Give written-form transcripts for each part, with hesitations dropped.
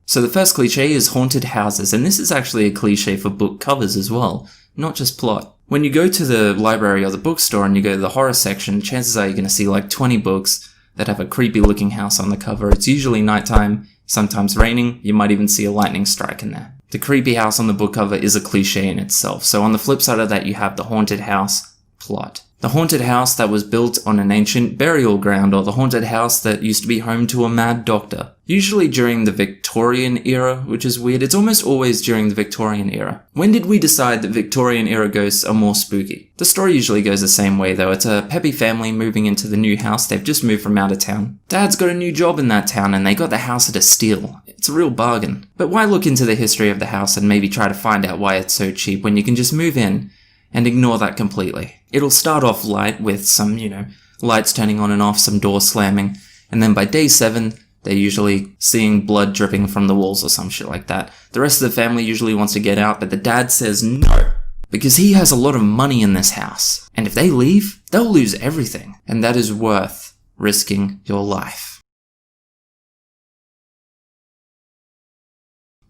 So the first cliche is haunted houses, and this is actually a cliche for book covers as well, not just plot. When you go to the library or the bookstore and you go to the horror section, chances are you're going to see like 20 books that have a creepy looking house on the cover. It's usually nighttime, sometimes raining, you might even see a lightning strike in there. The creepy house on the book cover is a cliche in itself, so on the flip side of that you have the haunted house plot. The haunted house that was built on an ancient burial ground, or the haunted house that used to be home to a mad doctor. Usually during the Victorian era, which is weird. It's almost always during the Victorian era. When did we decide that Victorian era ghosts are more spooky? The story usually goes the same way though. It's a peppy family moving into the new house. They've just moved from out of town. Dad's got a new job in that town and they got the house at a steal. It's a real bargain. But why look into the history of the house and maybe try to find out why it's so cheap when you can just move in and ignore that completely? It'll start off light with some, lights turning on and off, some doors slamming, and then by day 7, they're usually seeing blood dripping from the walls or some shit like that. The rest of the family usually wants to get out, but the dad says no, because he has a lot of money in this house, and if they leave, they'll lose everything, and that is worth risking your life.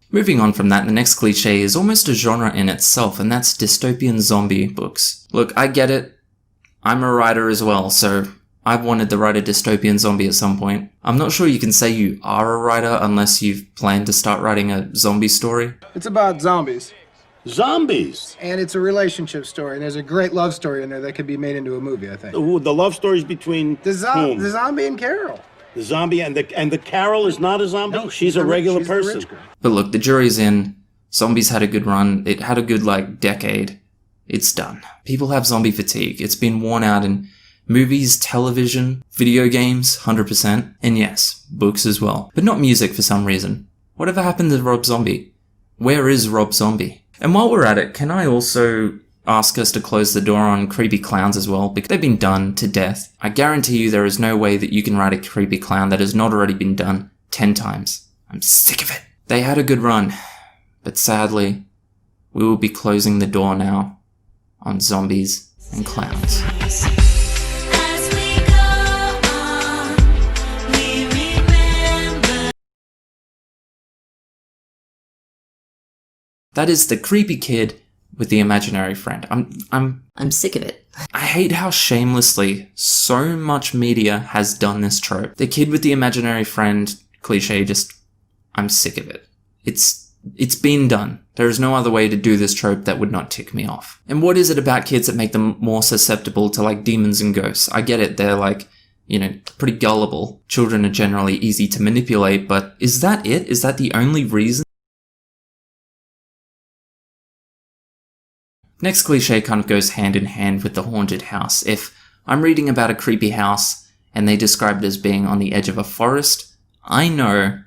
Moving on from that, the next cliche is almost a genre in itself, and that's dystopian zombie books. Look, I get it. I'm a writer as well, so I've wanted to write a dystopian zombie at some point. I'm not sure you can say you are a writer unless you've planned to start writing a zombie story. It's about zombies. Zombies? And it's a relationship story, and there's a great love story in there that could be made into a movie, I think. The love story's between whom? The zombie and Carol. The zombie and the Carol is not a zombie? No, she's a regular person. But look, the jury's in. Zombies had a good run. It had a good, decade. It's done. People have zombie fatigue. It's been worn out in movies, television, video games, 100%. And yes, books as well. But not music for some reason. Whatever happened to Rob Zombie? Where is Rob Zombie? And while we're at it, can I also ask us to close the door on creepy clowns as well, because they've been done to death. I guarantee you there is no way that you can write a creepy clown that has not already been done 10 times. I'm sick of it. They had a good run, but sadly, we will be closing the door now on zombies and clowns. That is the creepy kid with the imaginary friend. I'm sick of it. I hate how shamelessly so much media has done this trope. The kid with the imaginary friend cliche, I'm sick of it. It's been done. There is no other way to do this trope that would not tick me off. And what is it about kids that make them more susceptible to demons and ghosts? I get it, they're pretty gullible. Children are generally easy to manipulate, but is that it? Is that the only reason? Next cliche kind of goes hand in hand with the haunted house. If I'm reading about a creepy house and they describe it as being on the edge of a forest, I know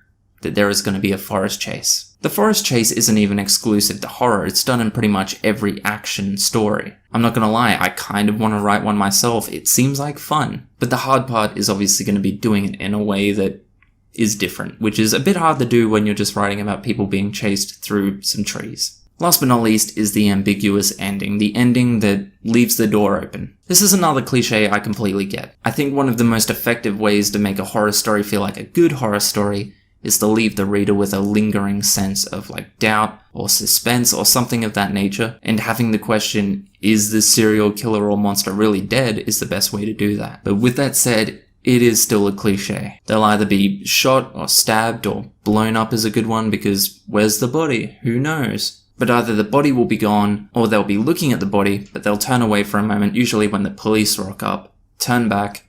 that there is going to be a forest chase. The forest chase isn't even exclusive to horror, it's done in pretty much every action story. I'm not going to lie, I kind of want to write one myself, it seems like fun. But the hard part is obviously going to be doing it in a way that is different, which is a bit hard to do when you're just writing about people being chased through some trees. Last but not least is the ambiguous ending, the ending that leaves the door open. This is another cliche I completely get. I think one of the most effective ways to make a horror story feel like a good horror story is to leave the reader with a lingering sense of doubt or suspense or something of that nature, and having the question, is this serial killer or monster really dead, is the best way to do that. But with that said, it is still a cliche. They'll either be shot or stabbed or blown up is a good one because where's the body? Who knows? But either the body will be gone, or they'll be looking at the body, but they'll turn away for a moment, usually when the police rock up, turn back,